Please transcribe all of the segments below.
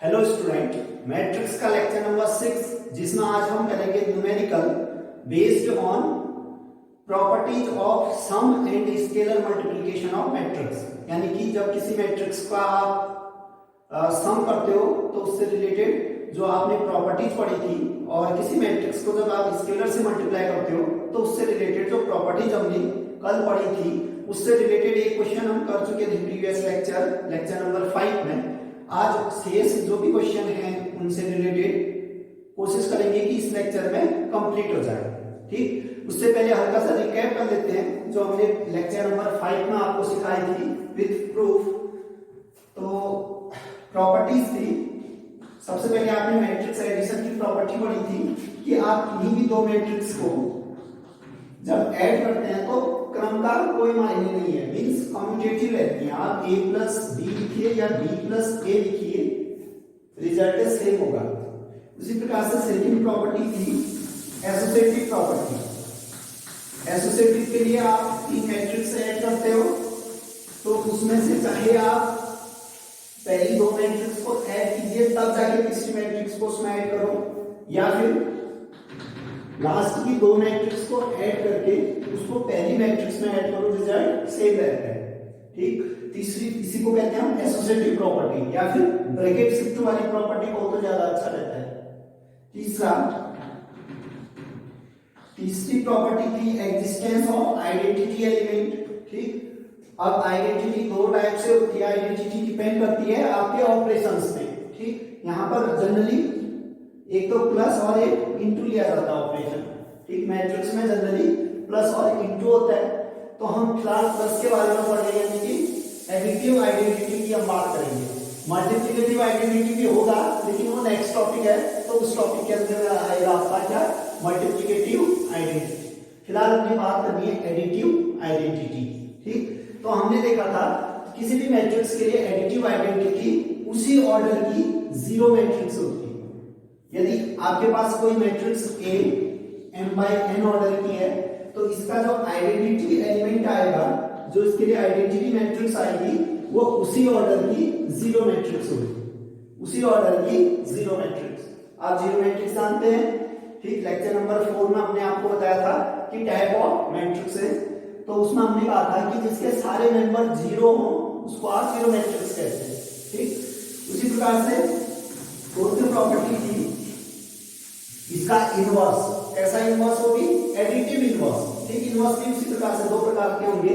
Hello student, matrix का lecture number 6 जिसमें आज हम करेंगे numerical based on properties of sum and scalar multiplication of matrix. यानी कि जब किसी मैट्रिक्स का आप सम करते हो तो उससे रिलेटेड जो आपने प्रॉपर्टीज पढ़ी थी, और किसी मैट्रिक्स को जब आप स्केलर से मल्टीप्लाई करते हो तो उससे रिलेटेड जो प्रॉपर्टीज हमने कल पढ़ी थी उससे रिलेटेड एक क्वेश्चन हम कर चुके थे प्रीवियस लेक्चर नंबर 5 में। आज शेष जो भी क्वेश्चन हैं उनसे रिलेटेड कोशिश करेंगे कि इस लेक्चर में कंप्लीट हो जाए। ठीक, उससे पहले हल्का सा रिकैप कर लेते हैं जो हमने लेक्चर नंबर 5 में आपको सिखाई थी विद प्रूफ। तो प्रॉपर्टीज थी, सबसे पहले आपने मैट्रिक्स एडिशन की प्रॉपर्टी पढ़ी थी कि आप किन्हीं भी दो मैट्रिक्स को जब ऐड करते हैं तो क्रम का कोई मायने नहीं है, मींस कम्यूटेटिव रहती है। आप a प्लस बी लिखिए या b प्लस a लिखिए, रिजल्ट सेम होगा। उसी प्रकार से सेकंड प्रॉपर्टी थी एसोसिएटिव प्रॉपर्टी। एसोसिएटिव के लिए आप तीन मैट्रिक्स ऐड करते हो तो उसमें से चाहे आप पहली दो मैट्रिक्स को ऐड कीजिए तब जाके तीसरी मैट्रिक्स को उसमें ऐड करो, या फिर लास्ट की दो मैट्रिक्स को ऐड करके उसको पहली मैट्रिक्स में ऐड करो, रिजल्ट सेम रहता है। ठीक, तीसरी इसी को कहते हैं हम एसोसिएटिव प्रॉपर्टी, या फिर ब्रैकेट शिफ्ट वाली प्रॉपर्टी को तो ज्यादा अच्छा रहता है। तीसरी प्रॉपर्टी थी एग्जिस्टेंस ऑफ आइडेंटिटी एलिमेंट। ठीक, अब आइडेंटिटी दो टाइप से होती है। आइडेंटिटी डिपेंड करती है आपके ऑपरेशंस पे। ठीक, यहां पर जनरली एक तो प्लस और एक इंटू लिया जाता है ऑपरेशन। ठीक, मैट्रिक्स में जनरली प्लस और इंटू होता है। तो हम फिलहाल प्लस के बारे में पढ़ रहे हैं, यानी कि एडिटिव आइडेंटिटी की हम बात करेंगे। मल्टीप्लिकेटिव आइडेंटिटी भी होगा लेकिन वो नेक्स्ट टॉपिक है, तो उस टॉपिक के अंदर आएगा आपका क्या, मल्टीप्लिकेटिव आइडेंटिटी। फिलहाल अपनी बात करनी है एडिटिव आइडेंटिटी। ठीक, तो हमने देखा था किसी भी मैट्रिक्स के लिए एडिटिव आइडेंटिटी उसी ऑर्डर की जीरो मैट्रिक्स होती है। यदि आपके पास कोई matrix A m by n order की है तो इसका जो आइडेंटिटी एलिमेंट आएगा, जो इसके लिए आइडेंटिटी मैट्रिक्स आएगी, वो उसी ऑर्डर की जीरो मैट्रिक्स होगी। उसी ऑर्डर की जीरो मैट्रिक्स। आप जीरो मैट्रिक्स जानते हैं। ठीक, लेक्चर नंबर 4 में हमने आपको बताया था कि टाइप ऑफ मैट्रिक्स है, तो उसमें हमने कहा था कि जिसके सारे मेंबर जीरो हो उसको आप जीरो मैट्रिक्स कहते हैं। ठीक, उसी प्रकार से फोर्थ प्रॉपर्टी थी इसका इनवर्स। कैसा इनवर्स होगी, एडिटिव इनवर्स। ठीक, इनवर्स भी उसी प्रकार से दो प्रकार के होंगे,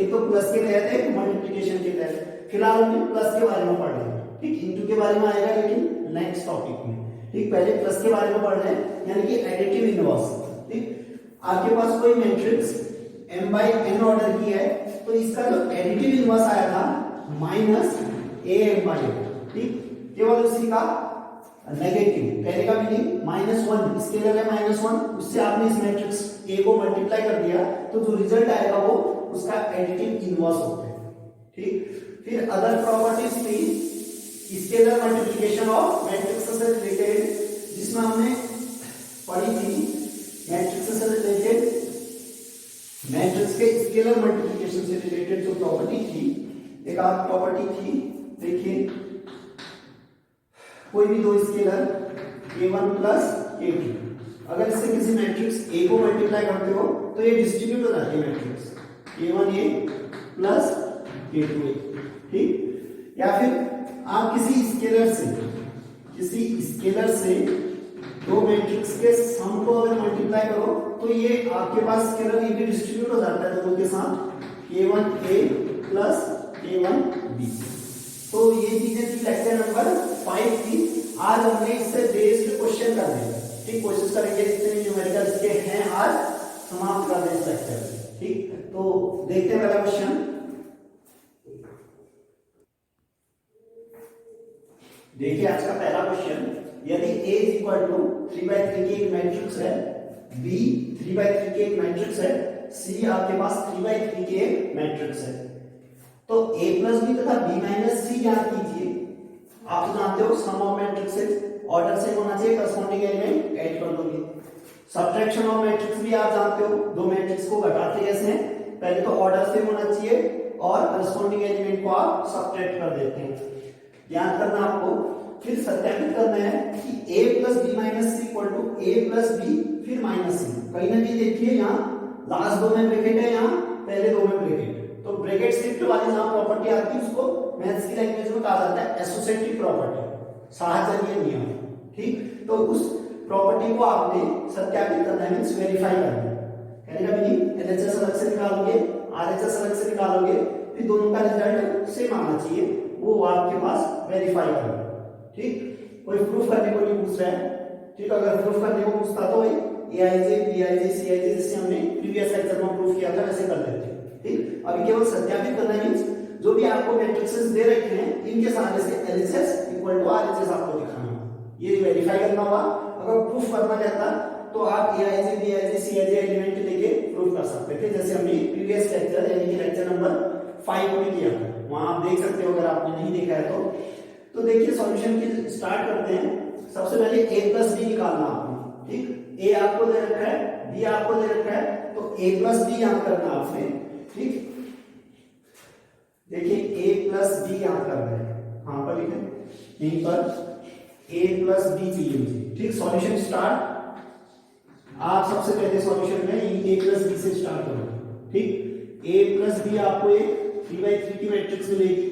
एक तो प्लस के तहत है, मल्टीप्लिकेशन के तहत। फिलहाल हम प्लस के बारे में पढ़ रहे हैं। ठीक, इनटू के बारे में आएगा लेकिन नेक्स्ट टॉपिक में। ठीक, पहले प्लस के बारे में पढ़ रहे हैं, यानी कि एडिटिव इनवर्स। ठीक, आपके पास कोई matrix m by n order की है तो इसका जो एडिटिव इनवर्स आया था माइनस am by n। ठीक, केवल उसी का नेगेटिव, पहले का मीनिंग -1 स्केलर है -1, उससे आपने इस मैट्रिक्स A को मल्टीप्लाई कर दिया तो जो रिजल्ट आएगा वो उसका एडिटिव इनवर्स होता है। ठीक, फिर अदर प्रॉपर्टीज थी स्केलर मल्टीप्लिकेशन ऑफ मैट्रिक्स से रिलेटेड, जिसमें हमने पढ़ी थी मैट्रिक्स से रिलेटेड मैट्रिक्स के स्केलर मल्टीप्लिकेशन से रिलेटेड जो प्रॉपर्टी थी, एक और प्रॉपर्टी थी, देखिए कोई भी दो स्केलर a1 प्लस a2, अगर इससे किसी मैट्रिक्स A को मल्टीप्लाई करते हो तो ये डिस्ट्रीब्यूट हो जाती है मैट्रिक्स a1a प्लस a2a। ठीक, या फिर आप किसी स्केलर से दो मैट्रिक्स के सम को अगर मल्टीप्लाई करो तो ये आपके पास स्केलर ये भी डिस्ट्रीब्यूट हो जाता है दोनों के साथ, a1a प्लस a1b। तो ये चीजें थी लेक्चर नंबर 5 की। आज हमने इससे बेस्ड क्वेश्चन करने हैं। ठीक, कोशिश करेंगे जितने भी न्यूमेरिकल इसके हैं आज समाप्त कर दें इस लेक्चर। ठीक, तो देखते हैं पहला क्वेश्चन। देखिए आज का पहला क्वेश्चन, यदि A = 3/3 की एक मैट्रिक्स है, B 3/3 की एक मैट्रिक्स है, C आपके पास 3/3 की एक मैट्रिक्स है, तो A प्लस बी तथा B माइनस सी ज्ञात कीजिए। आप तो जानते हो सम ऑफ मैट्रिक्सेस ऑर्डर से होना चाहिए, करस्पॉन्डिंग एलिमेंट ऐड कर दोगे। सब्ट्रैक्शन ऑफ मैट्रिक्स भी आप जानते हो, दो मैट्रिक्स को घटाते कैसे हैं, पहले तो ऑर्डर से होना चाहिए और करस्पॉन्डिंग एलिमेंट को आप सब्ट्रैक्ट कर देते हैं। याद करना आपको फिर सत्यापित करना है कि a plus B minus C equal to a plus B फिर माइनस सी। कहीं ना कहीं देखिए यहाँ लास्ट दो में ब्रैकेट है, यहाँ पहले दो में ब्रैकेट, तो ब्रैकेट शिफ्ट वाली जहां प्रॉपर्टी आती है उसको मैथ्स की लैंग्वेज में कहा जाता है एसोसिएटिव प्रॉपर्टी, साहचर्य नियम। ठीक, तो उस प्रॉपर्टी को आपने सत्यापित करना है, मींस वेरीफाई करना है। कहने का मीनिंग एलएचएस अलग से निकालोगे, आरएचएस अलग से निकालोगे, फिर दोनों का रिजल्ट सेम आना चाहिए, वो आपके पास वेरीफाई करना। ठीक, कोई प्रूफ करने को नहीं पूछ रहा है। ठीक, अगर प्रूफ करने को पूछता तो एआईजे बीआईजे सीआईजे जैसे हमने प्रीवियस लेक्चर में प्रूफ किया था वैसे कर लेते। ठीक, अभी केवल सत्यापित करना है, मींस जो भी आपको मैट्रिसेस दे रखे हैं इनके सारे से एलएचएस इक्वल टू आरएचएस आपको दिखाना है, ये वेरीफाई करना होगा। अगर प्रूफ करना रहता तो आप एआईजे बीआईजे सीआईजे एलिमेंट लेके प्रूफ कर सकते थे, जैसे हमने प्रीवियस लेक्चर यानी कि लेक्चर नंबर 5 में किया था, वहां आप देख सकते हो अगर आपने नहीं देखा है तो देखिए सॉल्यूशन की स्टार्ट करते हैं। सबसे पहले a प्लस बी निकालना आपको। ठीक, a आपको दे रखा है, b आपको दे रखा है, तो a प्लस बी यहां करना आपने। ठीक, देखिए a प्लस बी यहां कर रहे हैं, कहां पर लिखे यहीं पर a प्लस बी चाहिए मुझे। ठीक, सॉल्यूशन स्टार्ट, आप सबसे पहले सॉल्यूशन में a प्लस बी से स्टार्ट करोगे। ठीक, a प्लस बी आपको एक 3/3 की मैट्रिक्स मिलेगी,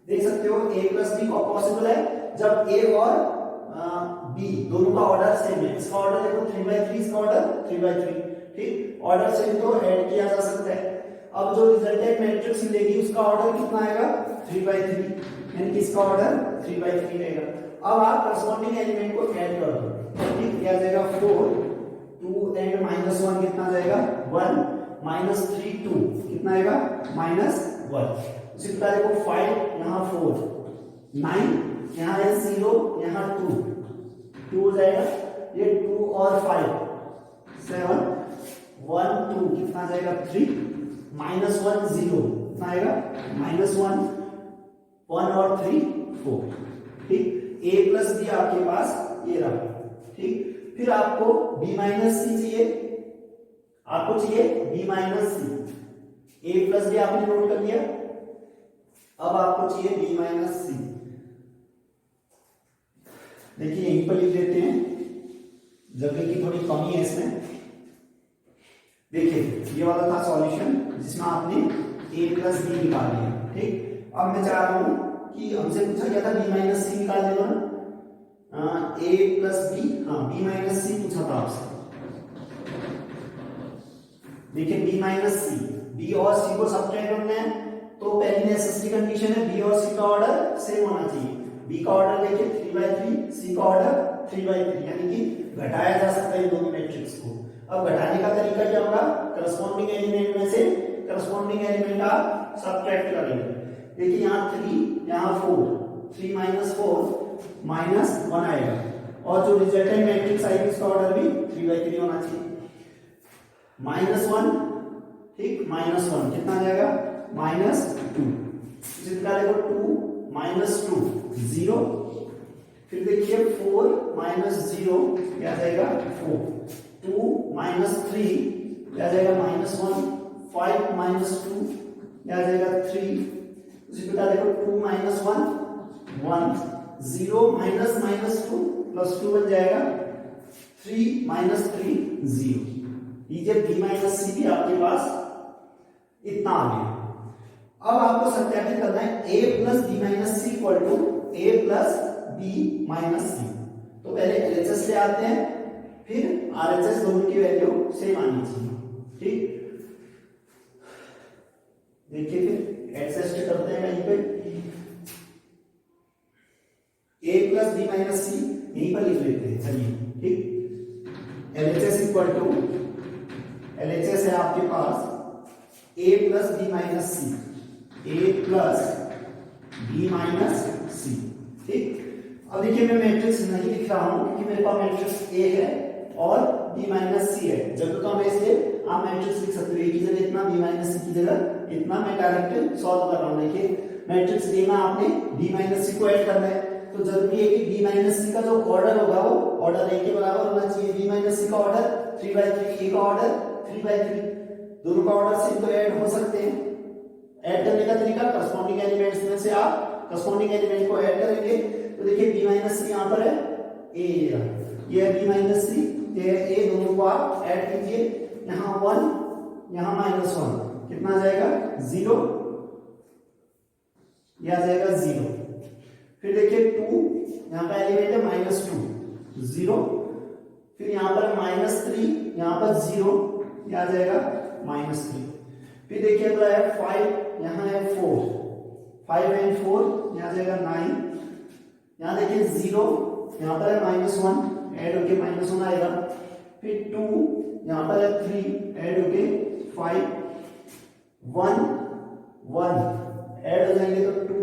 देख सकते हो a प्लस बी पॉसिबल है जब a और b दोनों का ऑर्डर सेम है। इसका ऑर्डर देखो 3/3, इसका ऑर्डर 3/3। ठीक, ऑर्डर सेम तो ऐड किया जा सकता है। अब जो रिजल्टेंट मैट्रिक्स मिलेगी उसका ऑर्डर कितना आएगा 3/3, यानी कि इसका ऑर्डर 3/3 रहेगा। अब आप करस्पॉन्डिंग एलिमेंट को ऐड कर दो। ठीक, क्या जाएगा 4, 2 एंड -1 कितना जाएगा 1, -3 2 कितना आएगा -1। उसी प्रकार देखो 5 यहाँ 4, 9 यहाँ है 0 यहाँ 2 हो जाएगा, ये 2 और 5 7 1 2 कितना जाएगा 3, -1 0 कितना आएगा -1 1 और 3 4। ठीक, a प्लस बी आपके पास ये रहा। ठीक, फिर आपको b माइनस सी चाहिए, आपको चाहिए b minus C. a plus B आपने नोट कर लिया, अब आपको चाहिए b माइनस सी। देखिए यहीं पर लिख देते हैं, जगह की थोड़ी कमी है इसमें। देखिए ये वाला था सॉल्यूशन जिसमें आपने a प्लस बी निकाल लिया। ठीक, अब मैं चाह रहा हूं कि हमसे पूछा गया था b माइनस सी निकाल देना, a प्लस बी, हाँ b माइनस सी पूछा था आपसे। देखिए b माइनस सी, b और c को सब्ट्रैक्ट करना है तो पहली नेसेसरी कंडीशन है b और c का ऑर्डर सेम होना चाहिए। b का ऑर्डर देखिए 3/3, c का ऑर्डर 3/3, यानी कि घटाया जा सकता है इन दोनों मैट्रिक्स को। अब घटाने का तरीका क्या होगा, करस्पॉन्डिंग एलिमेंट में से करस्पॉन्डिंग एलिमेंट आप सब्ट्रैक्ट करेंगे। देखिए यहाँ 3 यहाँ 4, 3 - 4 -1 आएगा, और जो रिजल्टेंट मैट्रिक्स आएगी उसका ऑर्डर भी 3/3 होना चाहिए। -1, ठीक, -1 कितना आ जाएगा -2। इसी प्रकार देखो 2 -2 0, फिर देखिए 4 -0 क्या जाएगा 4, 2 -3 क्या जाएगा -1, 5 -2 क्या जाएगा 3। इसी प्रकार देखो 2 -1 1, 0 -2 +2 बन जाएगा 3 -3 0। ये b माइनस सी भी आपके पास इतना आ गया। अब आपको सत्यापित करना है a plus B minus C equal to a plus B minus c. तो पहले एलएचएस ले आते हैं, फिर आरएचएस, दोनों की वैल्यू सेम आनी चाहिए। ठीक, देखिए फिर एडजस्ट करते हैं कहीं पे, a प्लस बी माइनस सी यहीं पर लिख लेते हैं। चलिए ठीक, एलएचएस इक्वल टू, एलएचएस है आपके पास a plus B minus C, a plus B minus c. ठीक, अब देखिए मैं मैट्रिक्स नहीं लिख रहा हूं क्योंकि मेरे पास मैट्रिक्स a है और b माइनस सी है। जब तो हमें इसलिए आप मैट्रिक्स लिख सकते हो, a की जगह इतना, b माइनस सी की जगह इतना। मैं डायरेक्ट सॉल्व कर रहा हूं। देखिए मैट्रिक्स a में आपने b माइनस सी को ऐड करना है, तो जरूरी है कि b माइनस सी का जो ऑर्डर होगा वो ऑर्डर a के बराबर होना चाहिए। b माइनस सी का ऑर्डर 3/3, a का ऑर्डर 3/3, दोनों का ऑर्डर सेम तो ऐड हो सकते हैं। ऐड करने का तरीका करस्पॉन्डिंग एलिमेंट्स में से आप करस्पॉन्डिंग एलिमेंट को ऐड करेंगे तो देखिए b माइनस सी यहाँ पर है a, ये है b माइनस सी, ये है a, दोनों को आप ऐड कीजिए, यहाँ 1 यहाँ -1 कितना आ जाएगा 0, यह आ जाएगा 0। फिर देखिए 2 यहाँ का एलिमेंट है -2 0, फिर यहाँ पर -3 यहाँ पर 0, यह आ जाएगा -3। फिर देखिए अगला है 5 यहाँ है 4, 5 एंड 4 यहाँ आ जाएगा 9, यहाँ देखिए 0 यहाँ पर है -1 ऐड होके -1 आएगा, फिर 2 यहाँ पर है 3 ऐड होके 5, 1 1 ऐड हो जाएंगे तो 2,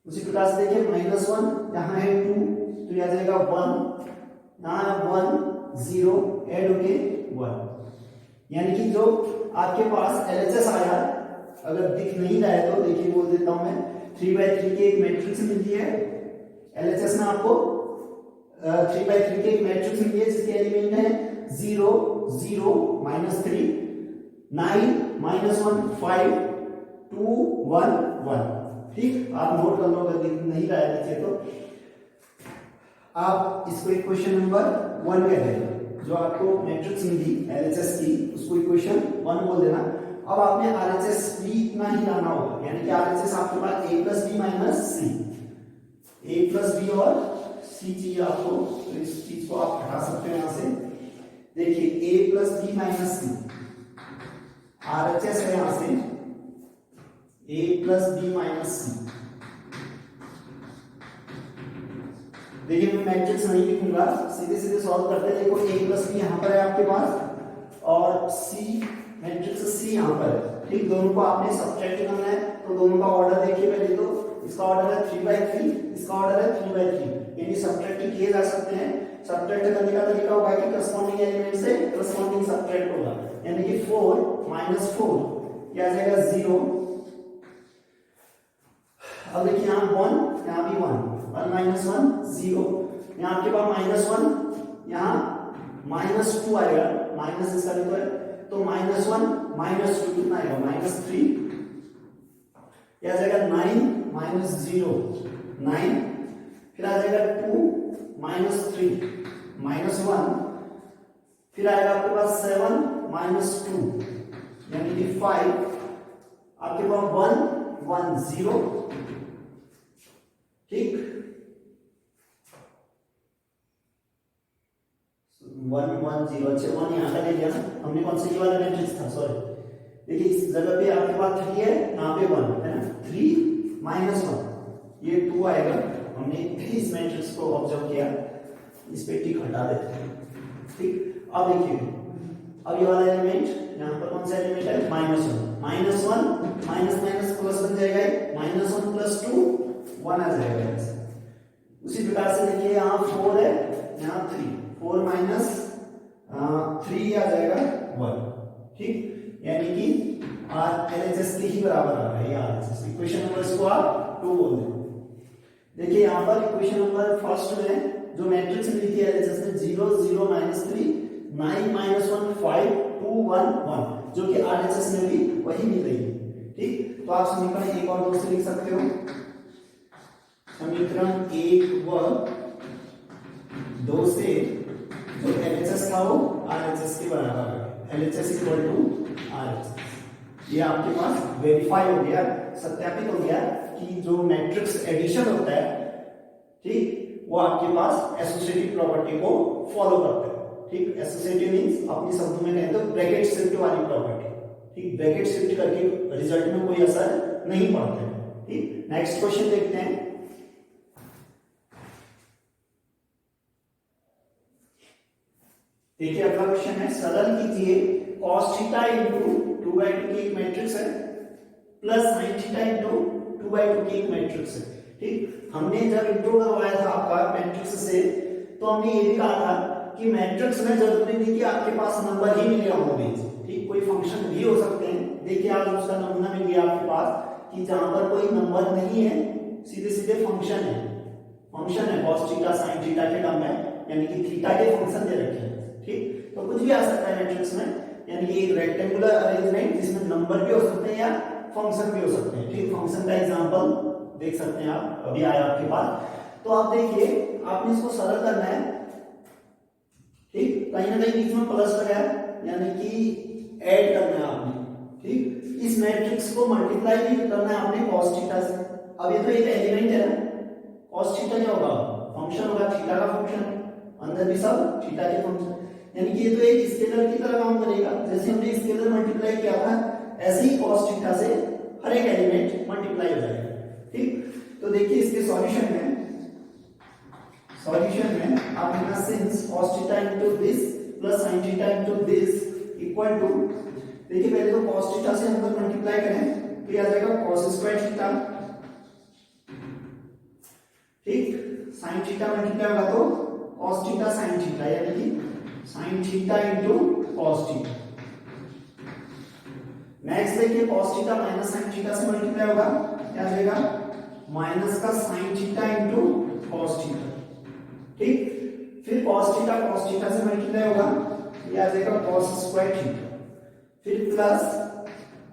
उसी प्रकार से देखिए -1 यहाँ है 2 तो यह आ जाएगा 1, यहाँ है 1 0 ऐड होके 1, यानी कि जो आपके पास LHS आया, अगर दिख नहीं रहा है तो देखिए बोल देता हूं मैं, 3/3 की एक मैट्रिक्स मिलती है LHS में आपको, 3/3 की एक मैट्रिक्स मिलती है जिसके एलिमेंट है 0 0 -3 9 -1 5 2 1 1। ठीक, आप नोट कर लो अगर दिख नहीं रहा है नीचे तो आप इसको इक्वेशन नंबर 1 कह देना, जो आपको मैट्रिक्स मिली LHS की उसको इक्वेशन 1 बोल देना। अब आपने RHS भी इतना ही लाना होगा, यानी कि RHS आपके पास a plus B minus C, a plus B और c चाहिए आपको, तो इस चीज को आप हटा सकते हो यहां से। देखिए a plus B minus C RHS है यहां से a plus B minus C. देखिए मैं मैट्रिक्स नहीं लिखूंगा, सीधे सीधे सॉल्व करते हैं। देखो a प्लस बी यहाँ पर है आपके पास और c मैट्रिक्स c यहाँ पर है, ठीक, दोनों को आपने सब्ट्रैक्ट करना है तो दोनों का ऑर्डर देखिए पहले तो, इसका ऑर्डर है 3/3, इसका ऑर्डर है 3/3, यानी सब्ट्रैक्ट किए जा सकते हैं। सब्ट्रैक्ट करने का तरीका होगा कि करस्पॉन्डिंग एलिमेंट से करस्पॉन्डिंग सब्ट्रैक्ट होगा, यानी कि 4 -4 क्या आ जाएगा 0। अब देखिए यहाँ 1 यहाँ भी 1 -1 0, यहाँ आपके पास -1 यहाँ -2 आएगा, माइनस इसका देखो है तो -1 -2 कितना आएगा -3, यह आ जाएगा 9 -0 9, फिर आ जाएगा 2 -3 -1, फिर आएगा आपके पास 7 -2 यानी कि 5, आपके पास 1 1 0, ठीक, 1 1 0, अच्छा 1 यहाँ का ले लिया ना हमने, कौन से वाला मैट्रिक्स था, सॉरी। देखिए इस जगह पे आपके पास 3 है, यहाँ पे 1 है ना, 3 -1 ये 2 आएगा। हमने इस मैट्रिक्स को ऑब्जर्व किया, इस पे टिक हटा देते हैं, ठीक। अब देखिए अब ये वाला एलिमेंट यहाँ पर कौन सा एलिमेंट है -1 माइनस प्लस बन जाएगा, -1 + 2 1 आ जाएगा। उसी प्रकार से देखिए यहाँ 4 है यहाँ 3, 4 - 3 आ जाएगा 1, ठीक, यानी कि LHS के ही बराबर आ रहा है ये RHS। इक्वेशन नंबर इसको आप 2 बोल दें। देखिए यहाँ पर इक्वेशन नंबर फर्स्ट में जो मैट्रिक्स मिली थी LHS में 0 0 -3 9 -1 5 2 1 1, जो कि RHS में भी वही मिल रही है, ठीक। तो आप समीकरण 1 और 2 से लिख सकते हो, समीकरण 1 व 2 से जो LHS था वो RHS के बराबर है, LHS = RHS। ये आपके पास वेरीफाई हो गया, सत्यापित हो गया कि जो मैट्रिक्स एडिशन होता है, ठीक, वो आपके पास एसोसिएटिव प्रॉपर्टी को फॉलो करता है, ठीक। एसोसिएटिव मींस अपने शब्दों में कहें तो ब्रैकेट शिफ्ट वाली प्रॉपर्टी, ठीक, ब्रैकेट शिफ्ट करके रिजल्ट में कोई असर नहीं पड़ता है, ठीक। नेक्स्ट क्वेश्चन देखते हैं। देखिए अगला क्वेश्चन है, सरल कीजिए cos θ * 2/2 की एक मैट्रिक्स है प्लस sin θ * 2/2 की एक मैट्रिक्स है, ठीक। हमने जब इंट्रो करवाया था आपका मैट्रिक्स से, तो हमने ये भी कहा था कि मैट्रिक्स में जरूरी नहीं कि आपके पास नंबर ही मिलेगा होंगे, ठीक, कोई फंक्शन भी हो सकते हैं। देखिए आज उसका नमूना मिल गया आपके पास कि जहां पर कोई नंबर नहीं है, सीधे सीधे फंक्शन है cos θ sin θ के टर्म में, यानी कि थीटा के फंक्शन दे रखे हैं, ठीक। तो कुछ भी आ सकता है मैट्रिक्स में, यानी कि एक रेक्टेंगुलर अरेंजमेंट जिसमें नंबर भी हो सकते हैं या फंक्शन भी हो सकते हैं, ठीक। फंक्शन का एग्जांपल देख सकते हैं आप, अभी आया आपके पास। तो आप देखिए आपने इसको सरल करना है, ठीक, कहीं ना कहीं बीच में प्लस लगाया यानी कि ऐड करना है आपने, ठीक। इस मैट्रिक्स को मल्टीप्लाई भी करना है आपने cos थीटा से। अब ये तो एक एलिमेंट है ना, cos थीटा क्या होगा, फंक्शन होगा, थीटा का फंक्शन, अंदर भी सब थीटा के फंक्शन, यानी कि ये तो एक स्केलर की तरह काम करेगा। जैसे हमने स्केलर मल्टीप्लाई किया था ऐसे ही cos थीटा से हर एक एलिमेंट मल्टीप्लाई हो जाएगा, ठीक। तो देखिए इसके सॉल्यूशन में आप लिखना since cos theta into this plus sin theta into this equal to, देखिए पहले तो cos थीटा से हम लोग मल्टीप्लाई करें तो ये आ जाएगा cos स्क्वायर थीटा, ठीक। sin थीटा मल्टीप्लाई होगा तो cos थीटा sin थीटा, यानी कि sin theta into cos theta. Next देखिए cos theta minus sin theta से मल्टीप्लाई होगा, क्या आ जाएगा माइनस का sin theta into cos theta, ठीक। फिर cos थीटा से मल्टीप्लाई होगा, ये आ जाएगा cos स्क्वायर थीटा। फिर प्लस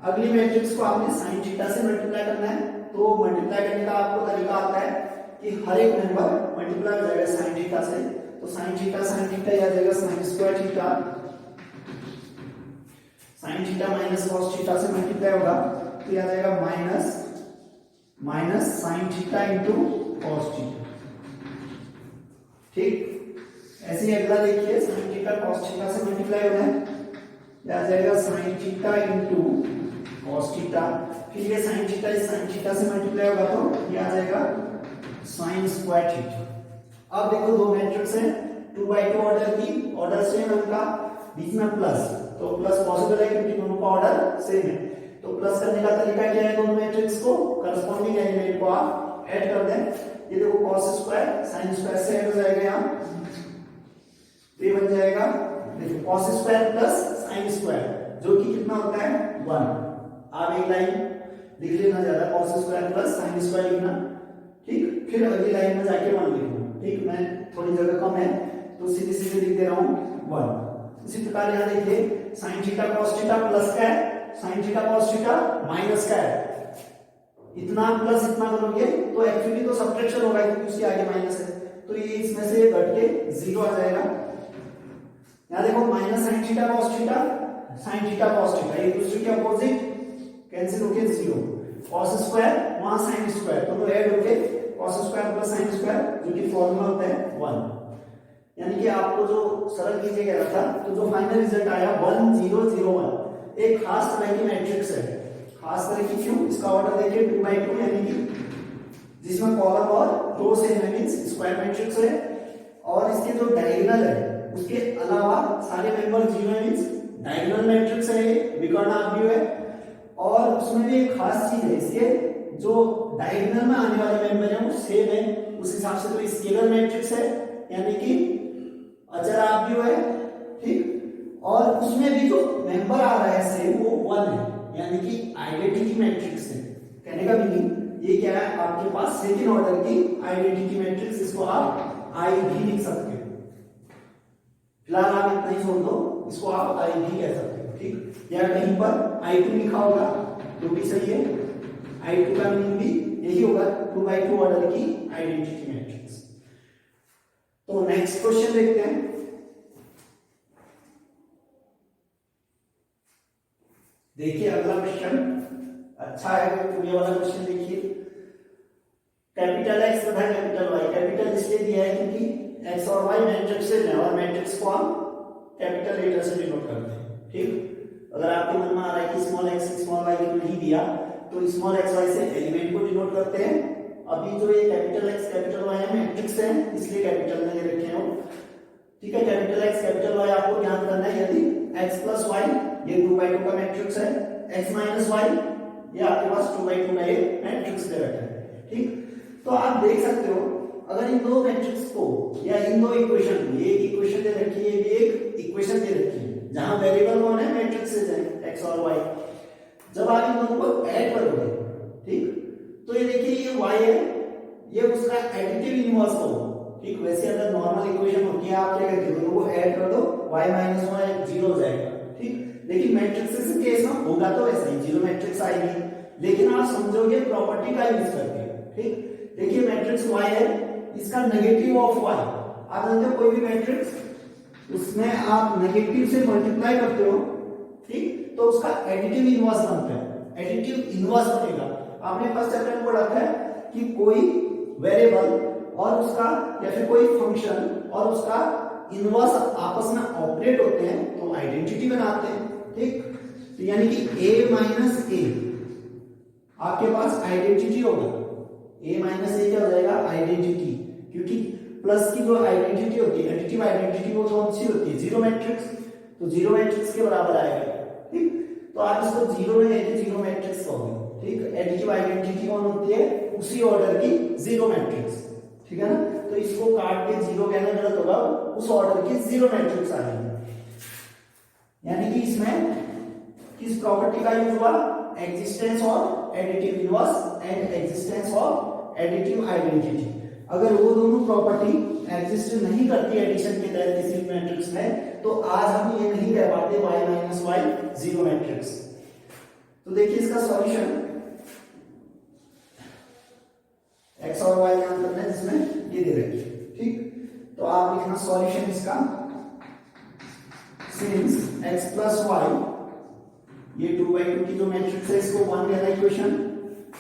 अगली मैट्रिक्स को आपने sin थीटा से मल्टीप्लाई करना है, तो मल्टीप्लाई करने का आपको तरीका आता है कि हर एक नंबर मल्टीप्लाई हो जाएगा sin थीटा से, तो sin थीटा ये आ जाएगा sin square theta, sin theta minus cos theta से मल्टीप्लाई होगा तो ये आ जाएगा minus sin theta into cos theta, ठीक। ऐसे ही अगला देखिए sin थीटा cos थीटा से मल्टीप्लाई होना है, ये आ जाएगा sin theta into cos theta. फिर ये sin थीटा इस sin थीटा से मल्टीप्लाई होगा तो ये आ जाएगा sin स्क्वायर थीटा। अब देखो दो मैट्रिक्स है 2/2 ऑर्डर की, ऑर्डर सेम है उनका, बीच में प्लस, तो प्लस पॉसिबल है क्योंकि दोनों का ऑर्डर सेम है। तो प्लस करने का तरीका क्या है, दोनों मैट्रिक्स को करस्पॉन्डिंग एलिमेंट को आप ऐड कर दें। ये देखो cos स्क्वायर sin स्क्वायर से ऐड हो जाएगा, यहाँ ये बन जाएगा देखो cos square plus sin square जो कि कितना होता है 1। आप एक लाइन लिख लेना, ज्यादा cos square plus sin square लिखना, ठीक। फिर अगली लाइन में जाके 1 लिखना, ठीक। मैं थोड़ी जगह कम है तो सीधे सीधे लिख दे रहा हूं 1। इसी प्रकार यहाँ देखिए sin theta cos theta plus का है, sin theta cos theta minus का है, इतना प्लस इतना करोगे तो एक्चुअली तो सब्ट्रैक्शन होगा क्योंकि उसके आगे माइनस है, तो ये इसमें से घट के 0 आ जाएगा। यहाँ देखो minus sin theta cos theta sin theta cos theta एक दूसरे के अपोजिट कैंसिल होके 0, cos स्क्वायर वहां sin स्क्वायर दोनों ऐड होके cos square plus sin square जो कि फॉर्मूला होता है 1। यानी कि आपको जो सरल कीजिए गया था तो जो फाइनल रिजल्ट आया 1 0 0 1 एक खास तरह की मैट्रिक्स है। खास तरह की क्यों, इसका ऑर्डर देखिए 2/2 यानी कि जिसमें कॉलम और रो सेम है, मींस स्क्वायर मैट्रिक्स है, और इसके जो डायगोनल है उसके अलावा सारे मेंबर 0 है, मींस डायगोनल मैट्रिक्स है, विकर्ण आव्यूह है। और उसमें भी एक खास चीज है, इसके जो डायगोनल में आने वाले मेंबर है वो सेम है, उस हिसाब से तो स्केलर मैट्रिक्स है यानी कि अचर आव्यूह है, ठीक। और उसमें भी जो मेंबर आ रहा है सेम वो 1 है यानी कि आइडेंटिटी मैट्रिक्स है। कहने का मीनिंग ये क्या है, आपके पास सेकंड ऑर्डर की आइडेंटिटी मैट्रिक्स, इसको आप आई भी लिख सकते हो। फिलहाल आप इतना ही छोड़ दो, इसको आप आई भी कह सकते हो, ठीक। या कहीं पर I2 लिखा होगा तो भी सही है, I2 का मीनिंग भी यही होगा 2/2 ऑर्डर की आइडेंटिटी मैट्रिक्स। तो नेक्स्ट क्वेश्चन देखते हैं। देखिए अगला क्वेश्चन अच्छा है, ये वाला क्वेश्चन देखिए। कैपिटल X तथा कैपिटल Y, कैपिटल इसलिए दिया है क्योंकि X और Y मैट्रिक्स है और मैट्रिक्स को हम कैपिटल लेटर से डिनोट करते हैं, ठीक। अगर आपके मन में आ रहा है कि स्मॉल x स्मॉल y क्यों नहीं दिया, तो स्मॉल x y से एलिमेंट को डिनोट करते हैं। अभी जो ये कैपिटल X कैपिटल Y है मैट्रिक्स है इसलिए कैपिटल में ये रखे हो, ठीक है। कैपिटल X कैपिटल Y आपको ध्यान करना है, यदि x प्लस y ये 2/2 का मैट्रिक्स है, x माइनस y ये आपके पास 2/2 का एक मैट्रिक्स दे रखा है, ठीक। तो आप देख सकते हो अगर इन दो मैट्रिक्स को या इन दो इक्वेशन को, ये एक इक्वेशन दे रखी है, ये भी एक इक्वेशन दे रखी है जहां वेरिएबल कौन है मैट्रिक्सेस है x और y, जब आप इन दोनों को ऐड करोगे, ठीक, तो ये देखिए ये y है, ये उसका एडिटिव इनवर्स होगा, ठीक। वैसे अगर नॉर्मल इक्वेशन होती है आप क्या करते हो, दोनों को ऐड कर दो, y माइनस y 0 हो जाएगा, ठीक। लेकिन मैट्रिक्सेस के केस में होगा तो ऐसा ही 0 मैट्रिक्स आएगी, लेकिन आप समझोगे प्रॉपर्टी का यूज करके, ठीक, देखिए मैट्रिक्स y है, इसका नेगेटिव ऑफ y, आप जानते हो कोई भी मैट्रिक्स उसमें आप नेगेटिव से मल्टीप्लाई करते हो, ठीक, तो उसका एडिटिव इनवर्स बनता है, एडिटिव इनवर्स बनेगा। आपने फर्स्ट चैप्टर में पढ़ा था कि कोई वेरिएबल और उसका या फिर कोई फंक्शन और उसका इनवर्स आपस में ऑपरेट होते हैं तो आइडेंटिटी बनाते हैं, ठीक, तो यानी कि a माइनस ए आपके पास आइडेंटिटी होगा, a माइनस ए क्या हो जाएगा, आइडेंटिटी, क्योंकि प्लस की जो आइडेंटिटी होती है, एडिटिव आइडेंटिटी, वो कौन सी होती है, जीरो मैट्रिक्स, तो जीरो मैट्रिक्स के बराबर आएगा, ठीक, तो आप इसको जीरो में लेके जीरो मैट्रिक्स कहोगे, ठीक, एडिटिव आइडेंटिटी कौन होती है, उसी ऑर्डर की जीरो मैट्रिक्स, ठीक है ना, तो इसको काट के जीरो कहना गलत होगा, उस ऑर्डर की जीरो मैट्रिक्स आ जाएगी। यानी कि इसमें किस प्रॉपर्टी का यूज हुआ, existence of additive inverse and existence of additive identity. अगर वो दोनों प्रॉपर्टी एग्जिस्ट नहीं करती एडिशन के तहत किसी मैट्रिक्स में, तो आज हम ये नहीं कह पाते y minus Y zero matrix. तो देखिए इसका सॉल्यूशन x और y ज्ञात करना है, जिसमें ये दे रखी है, ठीक, तो आप लिखना सॉल्यूशन इसका, सिंस x प्लस वाई, ये 2/2 की जो मैट्रिक्स है इसको 1 कहना है equation,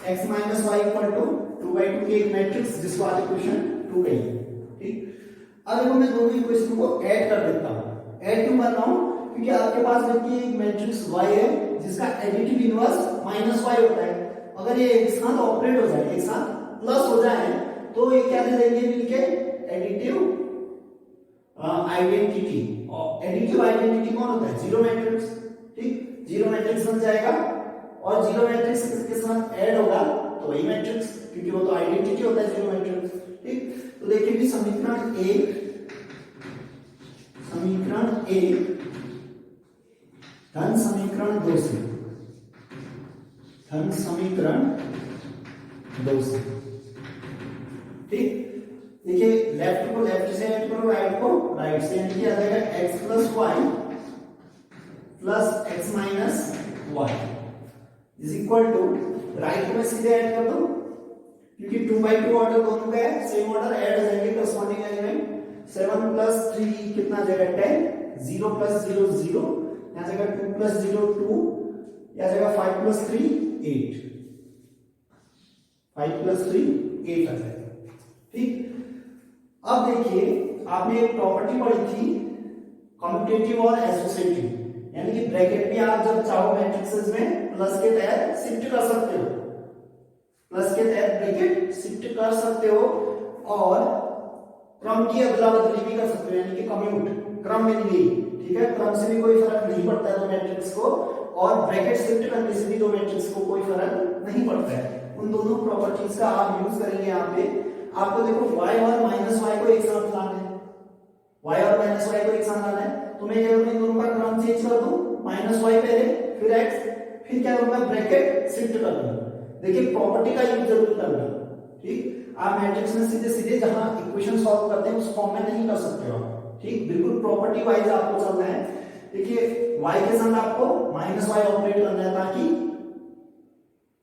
x minus Y equal to 2/2 की एक मैट्रिक्स जिसको आज इक्वेशन 2 कहिए, ठीक। अब देखो मैं दोनों इक्वेशन को ऐड कर देता हूं, ऐड क्यों कर रहा हूं, क्योंकि आपके पास देखिए एक मैट्रिक्स y है जिसका एडिटिव इनवर्स माइनस y होता है, अगर ये एक साथ ऑपरेट हो जाए, एक साथ प्लस हो जाए, तो ये क्या दे देंगे मिलके, एडिटिव आइडेंटिटी, और एडिटिव आइडेंटिटी कौन होता है, जीरो मैट्रिक्स, ठीक, जीरो मैट्रिक्स बन जाएगा, और जीरो मैट्रिक्स किसके साथ ऐड होगा, तो वही मैट्रिक्स, क्योंकि वो तो आइडेंटिटी होता है जीरो मैट्रिक्स, ठीक। तो देखिए कि समीकरण एक धन समीकरण 2 से, धन समीकरण 2 से, ठीक, देखिए लेफ्ट को लेफ्ट से ऐड करो, राइट को राइट से, यानी कि आ जाएगा x plus Y plus X minus Y is equal to, right को मैं सीधे ऐड कर दूं, क्योंकि 2/2 ऑर्डर दोनों का है, सेम ऑर्डर ऐड हो जाएंगे करस्पॉन्डिंग एलिमेंट, 7 प्लस 3 कितना आ जाएगा 10, 0 प्लस 0 0, यहां जाएगा 2 प्लस 0 2, यहां जाएगा 5 प्लस 3 8, 5 प्लस 3 8 आ जाएगा, ठीक। अब देखिए आपने एक प्रॉपर्टी पढ़ी थी कम्यूटेटिव और एसोसिएटिव, यानी कि ब्रैकेट भी आप जब चाहो मैट्रिक्सेस में प्लस के तहत शिफ्ट कर सकते हो, प्लस के तहत ब्रैकेट शिफ्ट कर सकते हो, और क्रम की अदला बदली भी कर सकते हो, यानी कि कम्यूट क्रम में नहीं, ठीक है, क्रम से भी कोई फर्क नहीं पड़ता है दो मैट्रिक्स को, और ब्रैकेट शिफ्ट करने से भी दो मैट्रिक्स को कोई फर्क नहीं पड़ता है। उन दोनों प्रॉपर्टीज का आप यूज करेंगे यहाँ पे। आपको देखो y और माइनस वाई को एक साथ लाना है, y और माइनस वाई को एक साथ लाना है, तो मैं क्या करूंगा, इन दोनों का क्रम चेंज कर दूं, माइनस वाई पहले फिर x, फिर क्या करूंगा, ब्रैकेट शिफ्ट कर दूंगा। देखिए प्रॉपर्टी का यूज जरूर करना, ठीक, आप मैट्रिक्स में सीधे सीधे जहां इक्वेशन सॉल्व करते हैं उस फॉर्म में नहीं कर सकते हो, ठीक, बिल्कुल प्रॉपर्टी वाइज आपको चलना है। देखिए y के साथ आपको माइनस वाई ऑपरेट करना है ताकि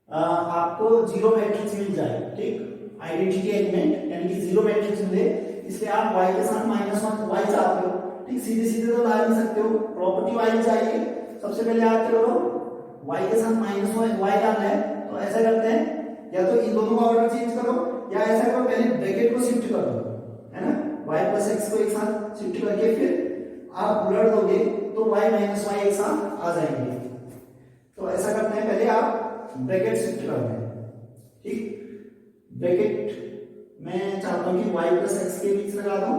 आपको जीरो मैट्रिक्स मिल जाए, ठीक, आइडेंटिटी एलिमेंट यानी कि जीरो मैट्रिक्स मिले, इसलिए आप y के साथ माइनस y चाहते हो, ठीक, सीधे सीधे तो ला नहीं सकते हो, प्रॉपर्टी वाइज चाहिए। सबसे पहले आप क्या करो, y के साथ माइनस y लाना है, तो ऐसा करते हैं, या तो इन दोनों का ऑर्डर चेंज करो, या ऐसा करो पहले ब्रैकेट को शिफ्ट कर दो, है ना, y प्लस x को एक साथ शिफ्ट करके फिर आप उलट दोगे तो y माइनस y एक साथ आ जाएंगे। तो ऐसा करते हैं, पहले आप ब्रैकेट शिफ्ट करते हैं, ठीक, ब्रैकेट मैं चाहता हूं कि y प्लस x के बीच लगा दूं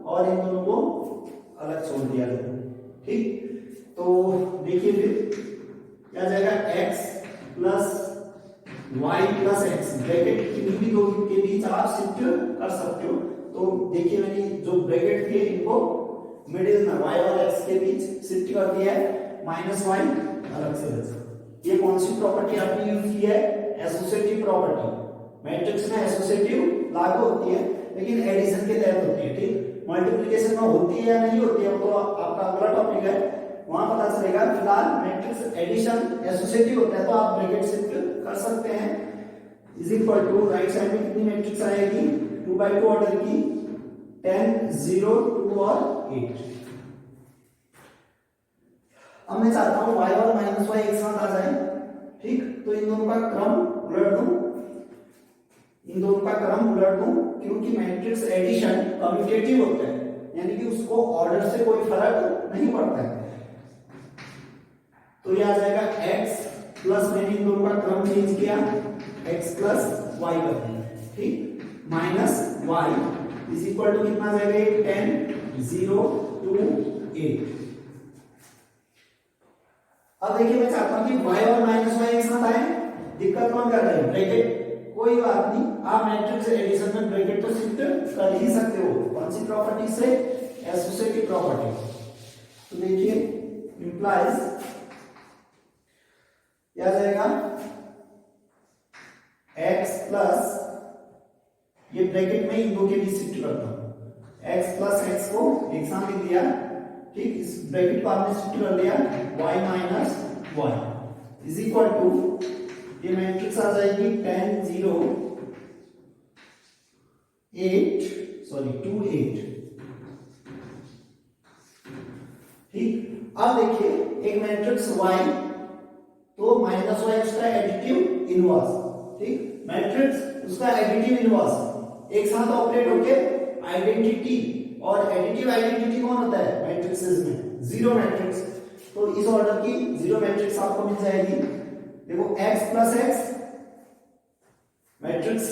और इन दोनों को अलग छोड़ दिया जाए, ठीक। तो देखिए फिर क्या जाएगा, x plus y plus x, bracket किन्हीं भी दो के बीच आप शिफ्ट कर सकते हो। तो देखिए मैंने जो ब्रैकेट थे इनको मिडिल में y और x के बीच शिफ्ट कर दिया है, माइनस y अलग से बचा। ये कौन सी प्रॉपर्टी आपने यूज की है, एसोसिएटिव प्रॉपर्टी। मैट्रिक्स में एसोसिएटिव लागू होती है लेकिन एडिशन के तहत होती है, ठीक, मल्टीप्लिकेशन में होती है या नहीं होती है तो आपका अगला टॉपिक है, वहां पता चलेगा। फिलहाल मैट्रिक्स एडिशन एसोसिएटिव होता है तो आप ब्रैकेट शिफ्ट कर सकते हैं। Is equal to right side में कितनी मैट्रिक्स आएगी 2x2 ऑर्डर की 10 0 2 और 8। अब मैं चाहता हूं y और -y एक साथ आ जाए, ठीक, तो इन दोनों का क्रम उलट दूं, क्योंकि मैट्रिक्स एडिशन कम्यूटेटिव होता है, यानी कि उसको ऑर्डर से कोई फर्क नहीं पड़ता है। तो ये आ जाएगा x प्लस, मैंने इन दोनों का क्रम चेंज किया, x प्लस y कर दिया, ठीक, minus y is equal to कितना जाएगा 10 0 2 8। अब देखिए मैं चाहता हूं कि y और -y एक साथ आए, दिक्कत कौन कर रहा है ब्रैकेट, कोई बात नहीं, आप मैट्रिक्स एडिशन में ब्रैकेट तो शिफ्ट कर ही सकते हो, कौन सी प्रॉपर्टी से, एसोसिएटिव प्रॉपर्टी। तो देखिए इंप्लाइज क्या आ जाएगा x प्लस, ये ब्रैकेट में इन दो के बीच शिफ्ट करता हूं, x प्लस x को एक साथ लिख दिया, ठीक, इस ब्रैकेट को आपने शिफ्ट कर दिया, y minus y is equal to, ये मैट्रिक्स आ जाएगी 10 0 8 2 8, ठीक। अब देखिए एक मैट्रिक्स y, तो माइनस y उसका एडिटिव इनवर्स, ठीक, मैट्रिक्स उसका एडिटिव इनवर्स एक साथ ऑपरेट होके आइडेंटिटी, और एडिटिव आइडेंटिटी कौन होता है मैट्रिक्सेस में, जीरो मैट्रिक्स, तो इस ऑर्डर की जीरो मैट्रिक्स आपको मिल जाएगी। देखो x plus x matrix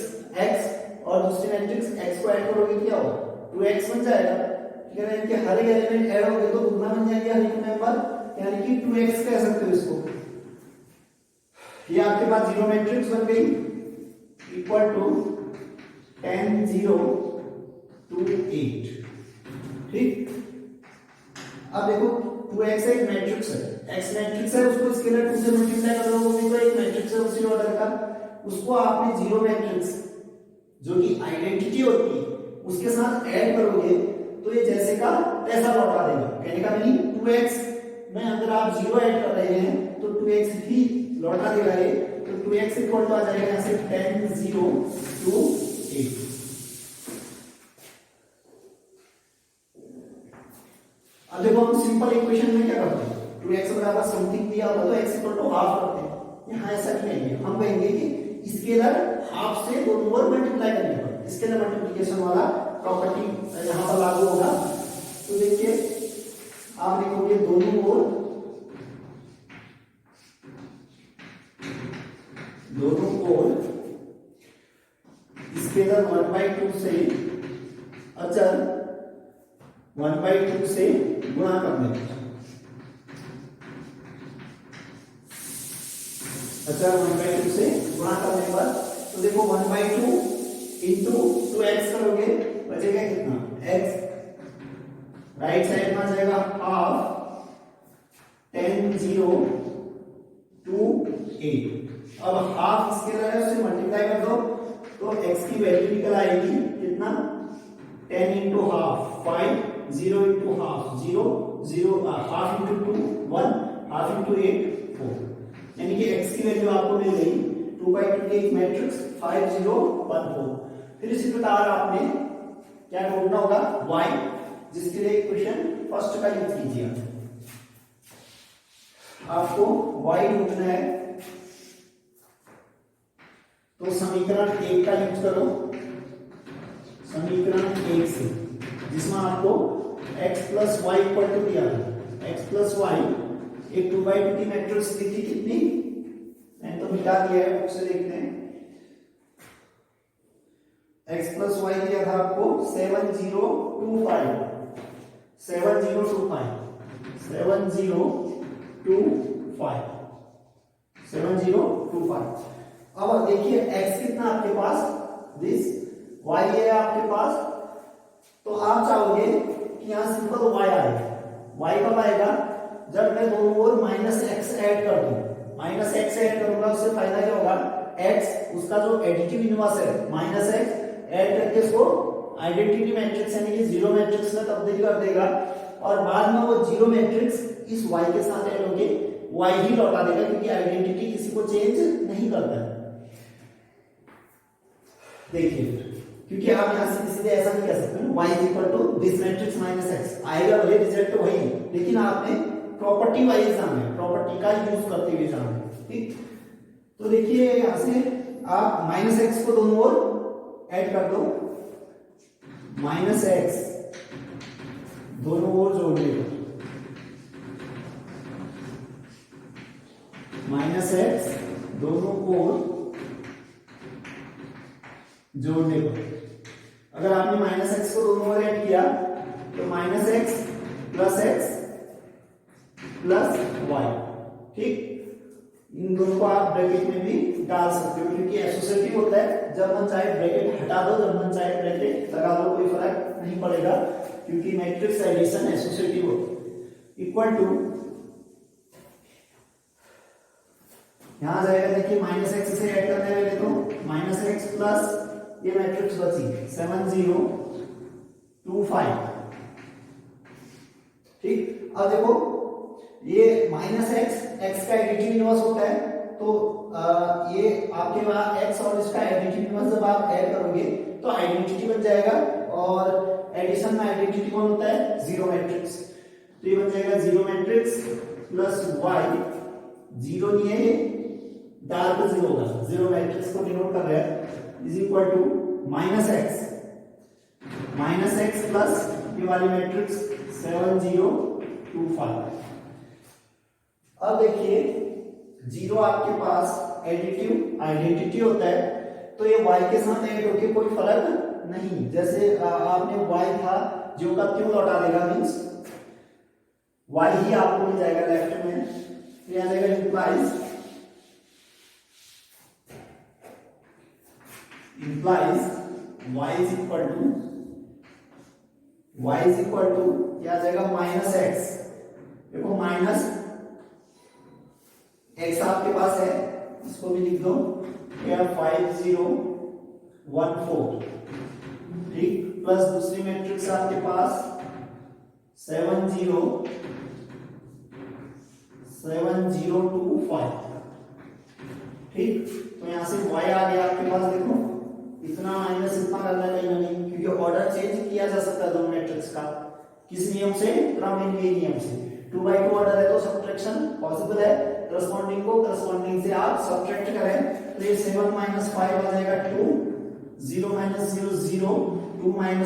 x और दूसरी मैट्रिक्स x को ऐड करोगे क्या होगा 2x बन जाएगा, ठीक है ना, इनके हर एक एलिमेंट ऐड हो गए तो दुगना बन जाएगा हर एक मेंबर, यानी कि 2x कह सकते हो इसको। ये आपके पास जीरो मैट्रिक्स बन गई इक्वल टू 10 0 2 8, ठीक। अब देखो 2x एक मैट्रिक्स है, x मैट्रिक्स है, उसको स्केलर 2 से मल्टीप्लाई कर दोगे तो एक मैट्रिक्स है उसी ऑर्डर का, उसको आपने जीरो मैट्रिक्स जो कि आइडेंटिटी होती है उसके साथ ऐड करोगे तो ये जैसे का तैसा लौटा देगा, कहने का मीनिंग 2x में अगर आप जीरो ऐड कर रहे हैं तो 2x ही लौटा देगा ये, तो 2x इक्वल टू आ जाएगा यहां से 10 0 2 8। अब देखो हम सिंपल इक्वेशन में क्या करते हैं, 2x बराबर समथिंग दिया होता तो x इक्वल टू हाफ करते हैं, यहाँ ऐसा नहीं कहेंगे, हम कहेंगे कि स्केलर हाफ से दोनों ओर मल्टीप्लाई करने पर स्केलर मल्टीप्लिकेशन वाला प्रॉपर्टी यहाँ पर लागू होगा। तो देखिए आप लिखोगे दोनों ओर स्केलर 1/2 से अचर 1/2 से गुणा कर देंगे, अचर 1/2 से गुणा करने पर तो देखो 1/2 इंटू 2x करोगे बचेगा कितना x, राइट साइड में आ जाएगा हाफ 10 0 2 8। अब हाफ स्केलर है उसे मल्टीप्लाई कर दो तो x की वैल्यू निकल आएगी कितना 10 into half 5 0 into half 0 0 half into 2 1 half into 8 4, यानी कि x की वैल्यू आपको मिल गई 2/2 की एक मैट्रिक्स 5 0 1 4। फिर इसी प्रकार आपने क्या ढूंढना होगा y, जिसके लिए इक्वेशन फर्स्ट का यूज कीजिए, आपको y ढूंढना है तो समीकरण 1 का यूज करो, समीकरण 1 से जिसमें आपको x plus Y equal to दिया है, x प्लस वाई एक 2/2 की मैट्रिक्स दी थी कितनी, मैंने तो मिटा दिया है, बुक से देखते हैं, x प्लस वाई दिया था आपको 7025 7025 7025। अब देखिए x कितना आपके पास दिस y है आपके पास, तो आप चाहोगे कि यहां सिंपल y आए, y कब आएगा जब मैं दोनों ओर माइनस एक्स ऐड कर दूं, माइनस एक्स ऐड करूंगा उससे फायदा क्या होगा x उसका जो एडिटिव इनवर्स है माइनस एक्स ऐड करके इसको आइडेंटिटी मैट्रिक्स यानी कि जीरो मैट्रिक्स में तब्दील कर देगा और बाद में वो जीरो मैट्रिक्स इस y के साथ ऐड होके y ही लौटा देगा क्योंकि आइडेंटिटी किसी को चेंज नहीं करता है। देखिए क्योंकि आप यहाँ से सीधे ऐसा नहीं कर सकते y is equal to this matrix minus x आएगा, भले रिजल्ट वही, लेकिन आपने प्रॉपर्टी वाइज जाना है, प्रॉपर्टी का यूज करते हुए जाना है, ठीक। तो देखिए यहाँ से आप माइनस एक्स को दोनों ओर ऐड कर दो, माइनस एक्स दोनों ओर जोड़ लो, माइनस एक्स दोनों ओर जोड़ने पर अगर आपने माइनस एक्स को दोनों ओर ऐड किया तो माइनस एक्स प्लस वाई, ठीक। इन दोनों को आप ब्रैकेट में भी डाल सकते हो क्योंकि एसोसिएटिव होता है, जब मन चाहे ब्रैकेट हटा दो, जब मन चाहे ब्रैकेट लगा दो, कोई फर्क नहीं पड़ेगा क्योंकि मैट्रिक्स एडिशन एसोसिएटिव होता है। इक्वल टू यहां जाएगा, देखिए माइनस एक्स से ऐड करने लगे तो माइनस एक्स प्लस ये मैट्रिक्स बची 7 0 2 5, ठीक। अब देखो ये माइनस एक्स का एडिटिव इनवर्स होता है, तो ये आपके वहां एक्स और इसका एडिटिव इनवर्स जब आप ऐड करोगे तो आइडेंटिटी बन जाएगा, और एडिशन में आइडेंटिटी कौन होता है, जीरो मैट्रिक्स। तो ये बन जाएगा zero matrix plus Y, zero नहीं है ये डार्क जीरो होगा, जीरो मैट्रिक्स को डिनोट कर रहा है, is equal to minus X plus ये वाली मैट्रिक्स 7 0 2 5। अब देखिए जीरो आपके पास एडिटिव आइडेंटिटी होता है, तो ये y के साथ ऐड होके कोई फर्क नहीं, जैसे आपने y था जो का क्यों लौटा देगा, मींस y ही आपको मिल जाएगा लेफ्ट में, तो यहां जाएगा implies y is equal to क्या आ जाएगा माइनस एक्स, देखो माइनस एक्स आपके पास है, इसको भी लिख दो, 5 0 1 4, ठीक, प्लस दूसरी मैट्रिक्स आपके पास 7 0 2 5, ठीक। तो यहां से y आ गया आपके पास, देखो इतना माइनस इतना करना नहीं, क्योंकि ऑर्डर चेंज किया जा सकता है दोनों मैट्रिक्स का, किस नियम से, क्रमिक नियम से। 2/2 ऑर्डर है तो सब्ट्रैक्शन पॉसिबल है, करस्पॉन्डिंग को करस्पॉन्डिंग से आप सब्ट्रैक्ट करें तो ये 7 - 5 आ जाएगा 2, 0 - 0 0, 2 - 1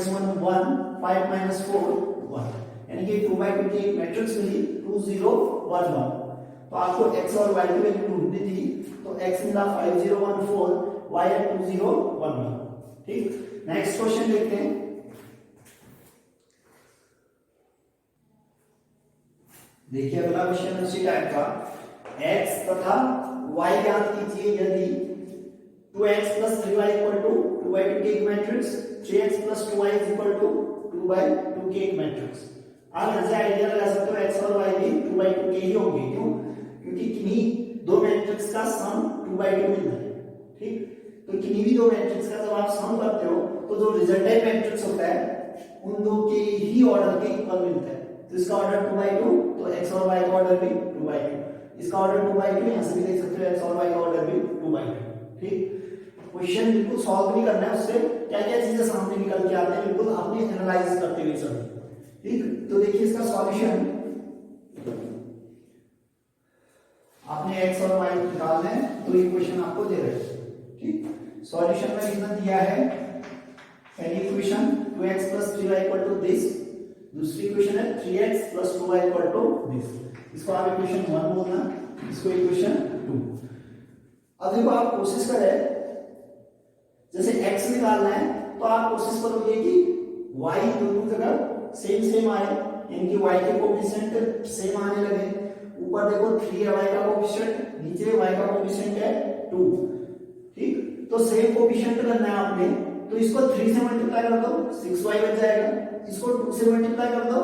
1, 5 - 4 1, यानी कि 2/2 की एक मैट्रिक्स मिली 2 0 1 1। तो आपको x और y की वैल्यू ढूंढनी थी, तो x मिला 5 0 1 4, y है 2 0 1 1, ठीक। नेक्स्ट क्वेश्चन देखते हैं। देखिए अगला क्वेश्चन उसी टाइप का, x तथा y ज्ञात कीजिए यदि 2x + 3y = 2/2 की एक मैट्रिक्स, 3x + 2y = 2/2 की एक मैट्रिक्स। आप ऐसे आइडिया लगा सकते हो x और y भी 2/2 के ही होंगे, क्यों, क्योंकि किन्हीं दो मैट्रिक्स का सम 2/2 मिलता है, ठीक। तो किन्हीं भी दो मैट्रिक्स का जब आप सम करते हो तो जो रिजल्टेंट मैट्रिक्स होता है उन दो के ही ऑर्डर के इक्वल मिलता है, तो इसका ऑर्डर 2/2, तो x और y का ऑर्डर भी 2/2, इसका ऑर्डर 2/2, यहां से भी देख सकते हो x और y का ऑर्डर भी 2/2, ठीक। क्वेश्चन बिल्कुल सॉल्व नहीं करना है, उससे क्या क्या चीजें सामने निकल के आते हैं बिल्कुल अपनी एनालाइज करते हुए चलो, ठीक। तो देखिए इसका सॉल्यूशन आपने x और y निकालना है, तो ये क्वेश्चन आपको दे रहे हैं, ठीक। सॉल्यूशन में कितना दिया है, पहली इक्वेशन 2x + 3y = दिस, दूसरी इक्वेशन है 3x + 2y = दिस, इसको आप इक्वेशन 1 बोलना, इसको इक्वेशन 2। अब देखो आप कोशिश करें, जैसे x निकालना है तो आप कोशिश करोगे कि y दोनों जगह सेम आए, यानी कि y के कोएफिशिएंट सेम आने लगे। ऊपर देखो 3 है y का कोएफिशिएंट, नीचे y का कोएफिशिएंट है 2, ठीक। तो सेम कोएफिशिएंट करना है आपने, तो इसको 3 से मल्टीप्लाई कर दो 6y बन जाएगा, इसको 2 से मल्टीप्लाई कर दो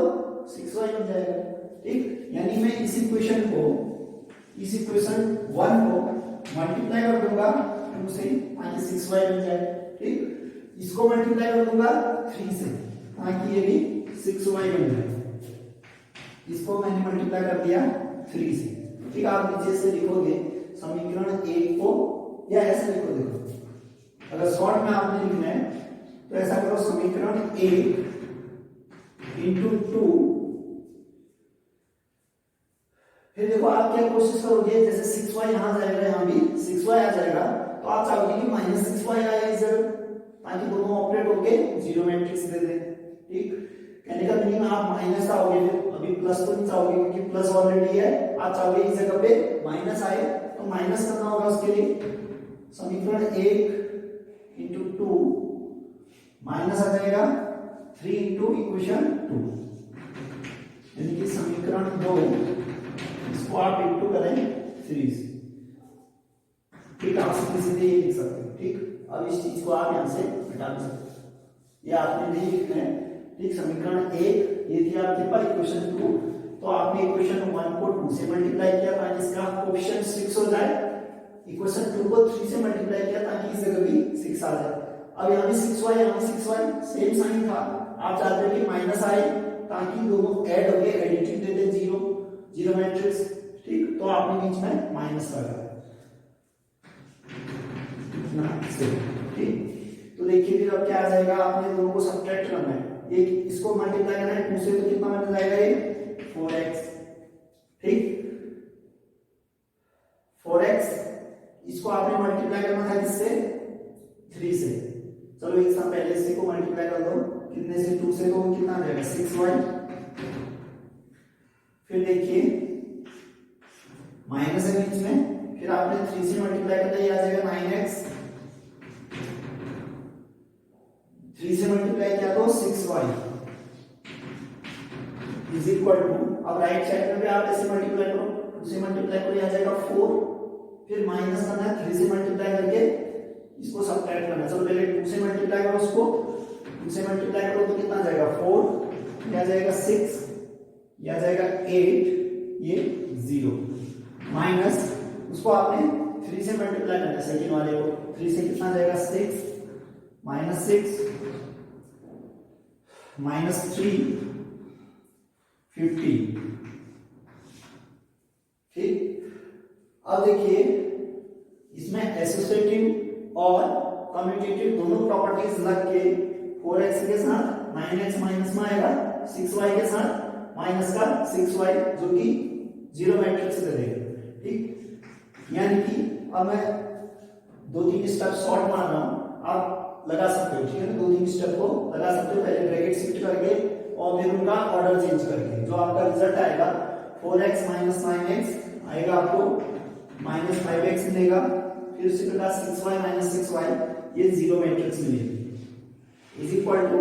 6y बन जाएगा, ठीक। यानी मैं इस इक्वेशन 1 को मल्टीप्लाई कर दूंगा 2 से, ताकि 6y बन जाए, ठीक। इसको मल्टीप्लाई कर दूंगा 3 से, ताकि ये भी 6y बन जाए, इसको मैंने मल्टीप्लाई कर दिया 3 से, ठीक। आप नीचे से लिखोगे समीकरण 1 को, या ऐसे लिखो, देखो अगर शॉर्ट में आपने लिखना है तो ऐसा करो, समीकरण 1 इंटू 2, फिर देखो आप क्या कोशिश करोगे, जैसे 6y यहां जाएगा, यहां भी 6y आ जाएगा, तो आप चाहोगे कि माइनस 6y आए इधर, ताकि दोनों ऑपरेट होके जीरो मैट्रिक्स दे दे। ठीक, कहने का मीनिंग आप माइनस चाहोगे, फिर अभी प्लस तो नहीं चाहोगे क्योंकि प्लस ऑलरेडी है, आप चाहोगे इस जगह पे माइनस आए, तो माइनस करना होगा उसके लिए। समीकरण 1 इंटू 2 माइनस आ जाएगा 3 इंटू इक्वेशन 2, यानी कि समीकरण 2 इसको आप इंटू करें 3 से। ठीक, आप सीधे सीधे ये लिख सकते हो। ठीक, अब इस चीज को आप यहां से हटा भी सकते हो, ये आपने नहीं लिखना है। ठीक, समीकरण 1 ये थी आपके पास, इक्वेशन 2, तो आपने इक्वेशन 1 को 2 से मल्टीप्लाई किया ताकि इसका कोएफिशिएंट 6 हो जाए, इक्वेशन 2 को 3 से मल्टीप्लाई किया ताकि इस जगह भी 6 आ जाए। अब यहां भी 6y, यहां भी 6y, सेम साइन था, आप चाहते हो कि माइनस आए ताकि दोनों ऐड हो गए, एडिटिव दे दे जीरो, जीरो मैट्रिक्स। ठीक, तो आपने बीच में माइनस लगा ना से। ठीक, तो देखिए फिर अब क्या आ जाएगा, आपने दोनों को सब्ट्रैक्ट करना है, ये इसको मल्टीप्लाई करना है 2 से, तो कितना बन जाएगा ये 4x। ठीक, 4x, इसको आपने मल्टीप्लाई करना था किससे, 3 से। चलो एक साथ पहले इसी को मल्टीप्लाई कर दो, कितने से, 2 से, तो कितना आ जाएगा 6y। फिर देखिए माइनस है बीच में, फिर आपने 3 से मल्टीप्लाई करना, ये आ जाएगा 9x, 3 से मल्टीप्लाई किया तो 6y इज इक्वल टू, अब राइट साइड में भी आप ऐसे मल्टीप्लाई करो, 2 से मल्टीप्लाई करो, ये आ जाएगा 4, फिर माइनस करना है 3 से मल्टीप्लाई करके इसको सब्ट्रैक्ट करना है। चलो पहले 2 से मल्टीप्लाई करो, उसको 2 से मल्टीप्लाई करो तो कितना आ जाएगा 4, ये आ जाएगा 6, ये आ जाएगा 8, ये 0, माइनस उसको आपने 3 से मल्टीप्लाई करना है, सेकंड वाले को, 3 से कितना आ जाएगा 6, माइनस 6, माइनस 3, 50। ठीक, अब देखिए इसमें एसोसिएटिव और कम्यूटेटिव दोनों प्रॉपर्टीज लग के 4x के साथ 9x माइनस में आएगा, 6y के साथ माइनस का 6y, जो कि जीरो मैट्रिक्स दे देगा। ठीक, यानी कि अब मैं 2-3 स्टेप शॉर्ट मार रहा हूं, आप लगा सकते हो। ठीक है, 2-3 स्टेप को लगा सकते हो, पहले ब्रैकेट शिफ्ट करके और फिर उनका ऑर्डर चेंज करके, जो आपका रिजल्ट आएगा 4x माइनस 9x आएगा, आपको माइनस 5x मिलेगा, फिर उसी प्रकार 6y माइनस 6y, ये जीरो मैट्रिक्स मिलेगी, is equal to,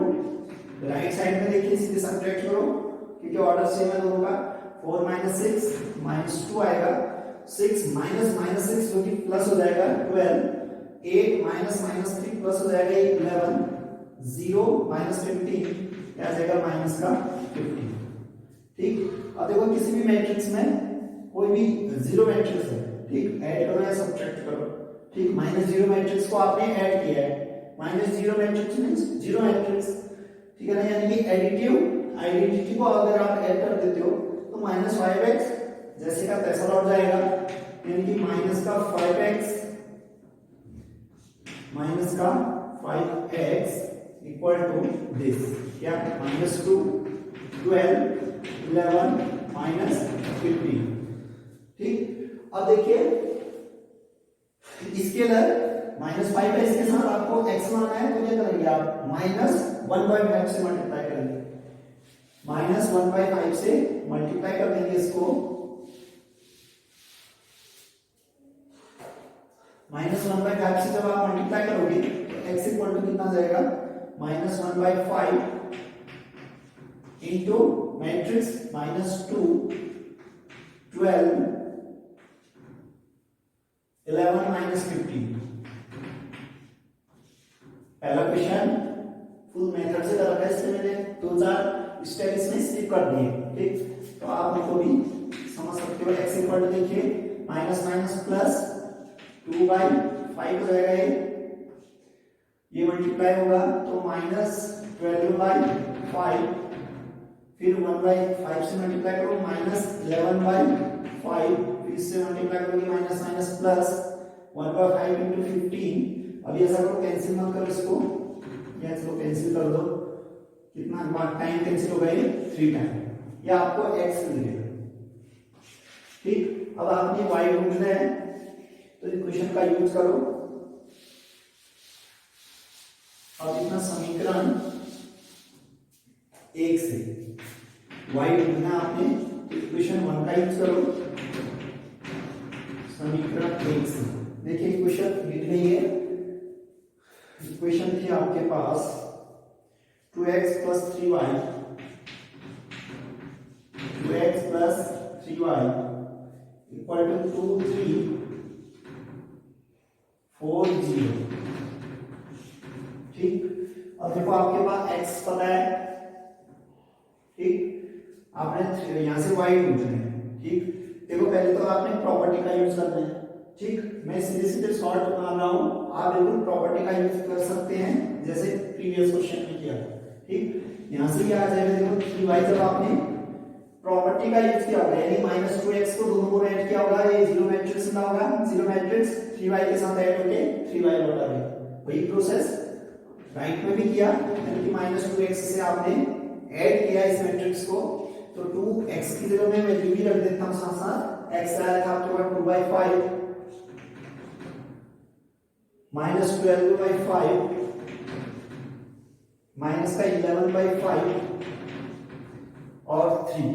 right side में देखिए सीधे सब्ट्रैक्ट करो क्योंकि ऑर्डर सेम है दोनों का, 4 माइनस 6 माइनस 2 आएगा, 6 माइनस माइनस 6 जो कि प्लस हो जाएगा 12, 8 माइनस माइनस 3 प्लस हो जाएगा 11, 0 माइनस 15 क्या जाएगा माइनस का 15। ठीक, अब देखो किसी भी मैट्रिक्स में कोई भी जीरो मैट्रिक्स है, ठीक, ऐड करो या सब्ट्रैक्ट करो। ठीक, माइनस जीरो मैट्रिक्स को आपने ऐड किया है, minus zero matrix means zero matrix. ठीक है ना, यानी कि एडिटिव आइडेंटिटी को अगर आप ऐड कर देते हो तो माइनस 5x जैसे का तैसा लौट जाएगा, यानी कि माइनस का 5x माइनस का 5x इक्वल टू दिस, क्या माइनस 2, 12, 11 माइनस 15। ठीक, अब देखिए स्केलर माइनस 5 है, इसके साथ आपको x माना है तो क्या करेंगे आप माइनस 1/5 से मल्टीप्लाई करेंगे, माइनस 1/5 से मल्टीप्लाई कर देंगे इसको, माइनस 1/5 से जब आप मल्टीप्लाई करोगे तो x इक्वल टू कितना जाएगा minus 1/5 into matrix minus 2, 12, 11 minus 15। पहला क्वेश्चन फुल मेथड से कर रखा है, इससे मैंने 2-4 स्टेप इसमें स्किप कर दिए। ठीक, तो आप इनको भी समझ सकते हो। x इक्वल टू देखिए माइनस माइनस प्लस 2/5 हो जाएगा, ये मल्टीप्लाई होगा तो माइनस 12/5, फिर 1/5 से मल्टीप्लाई करो माइनस 11/5, फिर इससे मल्टीप्लाई करोगे माइनस माइनस प्लस 1/5 इंटू 15, अभी ऐसा करो, कैंसिल मत करो इसको, या इसको कैंसिल कर दो, कितना टाइम कैंसिल होगा ये 3 टाइम, या आपको x मिलेगा। ठीक, अब आपने y ढूंढना है तो इक्वेशन का यूज करो। अब इतना समीकरण 1 से y ढूंढना आपने, तो इक्वेशन 1 का यूज करो समीकरण 1 से। देखिए इक्वेशन लिख रही है, इक्वेशन थी आपके पास 2x plus 3y, 2x plus 3y equal to 2 3 4 0। ठीक, अब देखो आपके पास x पता है, ठीक, आपने यहां से y ढूंढना है। ठीक, देखो पहले तो आपने प्रॉपर्टी का यूज करना है। ठीक, मैं सीधे सीधे शॉर्ट बना रहा हूं, आप बिल्कुल प्रॉपर्टी का यूज कर सकते हैं जैसे प्रीवियस क्वेश्चन में किया। ठीक, यहां से क्या आ जाएगा, देखो 3y जब आपने प्रॉपर्टी का यूज किया होगा, यानी -2x को दोनों को ऐड किया होगा, ये जीरो मैट्रिक्स में होगा, जीरो मैट्रिक्स 3y के साथ ऐड होके 3y लौटा देगा। वही प्रोसेस राइट में भी किया, यानी -2x से आपने ऐड किया इस मैट्रिक्स को, तो 2x की जगह मैं वैल्यू भी रख देता हूं साथ साथ, x आया था आपके पास 2/5 -12/5 माइनस का 11/5 और 3,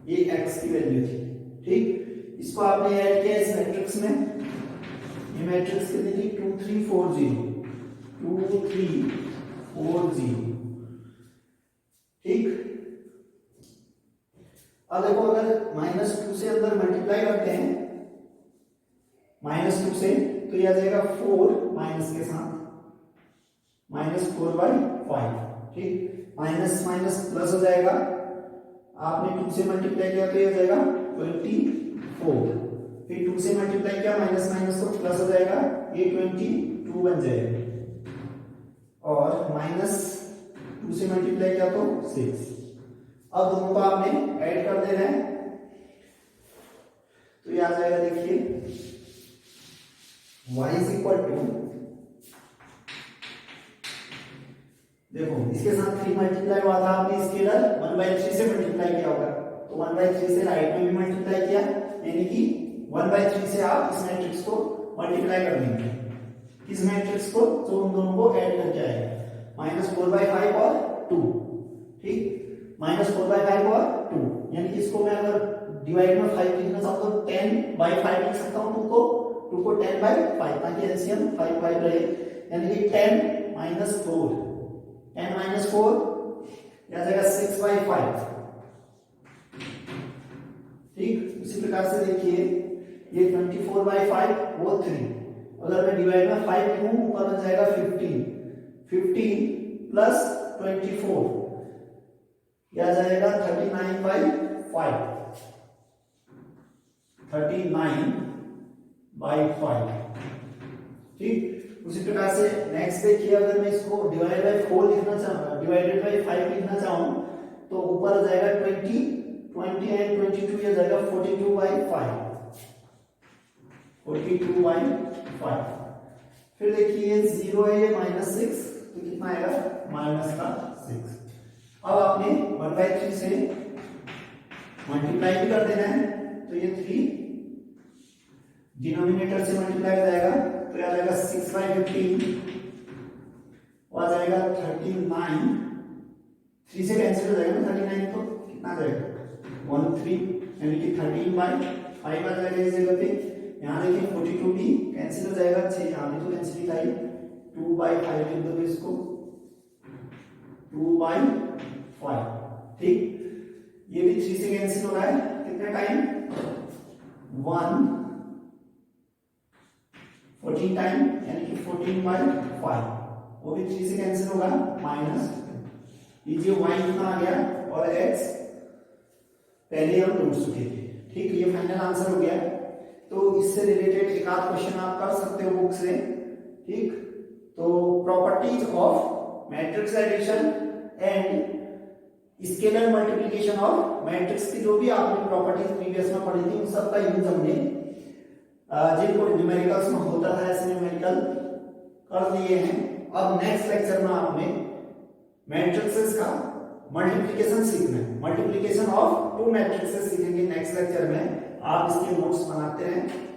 ये x की वैल्यू थी। ठीक, इसको आपने ऐड किया इस मैट्रिक्स में, ये मैट्रिक्स कितनी थी 2 3 4 0, 2 3 4 0। ठीक, अब देखो अगर -2 से अंदर मल्टीप्लाई करते हैं, -2 से, तो ये आ जाएगा 4 माइनस के साथ -4/5। ठीक, माइनस माइनस प्लस हो जाएगा, आपने 2 से मल्टीप्लाई किया तो ये हो जाएगा 24, फिर 2 से मल्टीप्लाई किया माइनस माइनस तो प्लस हो जाएगा, ये 22 बन जाएगा, और -2 से मल्टीप्लाई किया तो 6। अब दोनों को आपने ऐड कर देना है, तो ये आ जाएगा, देखिए y इज इक्वल टू, देखो इसके साथ 3 मल्टीप्लाई हुआ था, आपने स्केलर 1/3 से मल्टीप्लाई किया होगा, तो 1/3 से राइट में भी मल्टीप्लाई किया, यानी कि 1/3 से आप इस मैट्रिक्स को मल्टीप्लाई कर देंगे, इस मैट्रिक्स को, तो उन दोनों को ऐड करके आएगा -4/5 और 2। ठीक, -4/5 और 2, यानी कि इसको मैं अगर डिवाइड में 5 लिखना चाहूँ तो 10/5 लिख सकता हूँ, 2 को 10/5, ताकि एलसीएम 5 5 रहे, यानी कि 10 - 4, 10 - 4 या जाएगा 6/5। ठीक, उसी प्रकार से देखिए ये 24/5 वो 3, अगर मैं डिवाइड में 5 लिखूं ऊपर बन जाएगा 15 प्लस 24 या जाएगा 39/5, 39/5। ठीक, उसी प्रकार से नेक्स्ट देखिए, अगर मैं इसको डिवाइडेड बाय 4 लिखना चाहूँ, डिवाइडेड बाय 5 लिखना चाहूँ, तो ऊपर आ जाएगा 20 एंड 22 ये जाएगा 42/5, 42/5। फिर देखिए 0 है, ये -6, तो कितना आएगा -6। अब आपने 1/3 से मल्टीप्लाई भी कर देना है, तो ये 3 डिनोमिनेटर से मल्टीप्लाई हो जाएगा, तो आ जाएगा 6/15, आ जाएगा 39, 3 से कैंसिल हो जाएगा ना 39, तो कितना आ जाएगा 13, यानी कि 13/5 आ जाएगा इस जगह पे। यहाँ देखिए 42 भी कैंसिल हो जाएगा, 6 यहाँ भी तो कैंसिल ही था, 2/5 लिख दो इसको, 2/5। ठीक, ये भी 3 से कैंसिल हो रहा है, कितने टाइम 14 टाइम, यानी कि 14/5, वो भी 3 से कैंसिल होगा, माइनस लीजिए y कितना आ गया, और x पहले हम ढूंढ चुके थे। ठीक, ये फाइनल आंसर हो गया। तो इससे रिलेटेड एक आध क्वेश्चन आप कर सकते हो बुक से। ठीक, तो properties of matrix addition and scalar multiplication of matrix की जो भी आपने प्रॉपर्टीज प्रीवियस में पढ़ी थी, उन सब का यूज हमने जिनको न्यूमेरिकल्स में होता था ऐसे न्यूमेरिकल कर लिए हैं। अब नेक्स्ट लेक्चर में आपने मैट्रिक्सेस का मल्टीप्लिकेशन सीखना है, मल्टीप्लिकेशन ऑफ टू मैट्रिक्सेस सीखेंगे नेक्स्ट लेक्चर में। आप इसके नोट्स बनाते रहें।